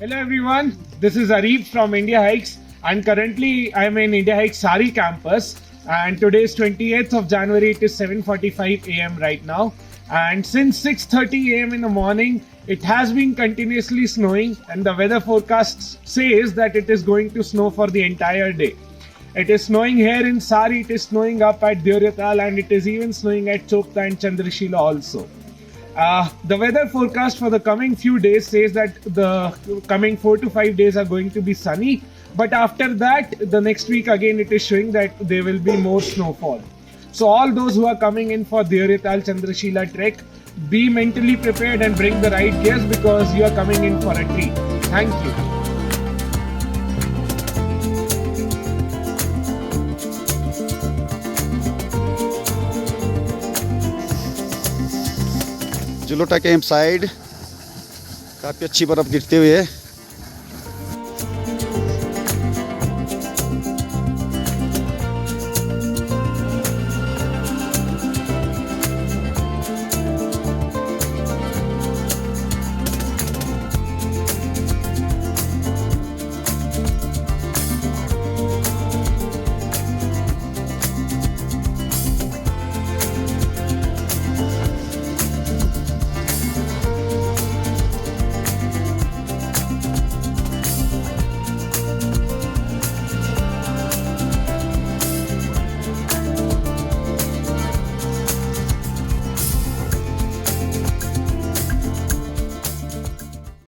Hello everyone, this is Areeb from Indiahikes and currently I am in Indiahikes Sari Campus and today is 28th of January, it is 7:45 am right now, and since 6:30 am in the morning it has been continuously snowing and the weather forecast says that it is going to snow for the entire day. It is snowing here in Sari, it is snowing up at Deoriatal and it is even snowing at Julota and Chandrashila also. The weather forecast for the coming few days says that the coming 4 to 5 days are going to be sunny, but after that, the next week again it is showing that there will be more snowfall. So all those who are coming in for Deoriatal-Chandrashila trek, be mentally prepared and bring the right gears because you are coming in for a treat. Thank you. जुलोटा camp side काफ़ी अच्छी बर्फ़ गिरते हुए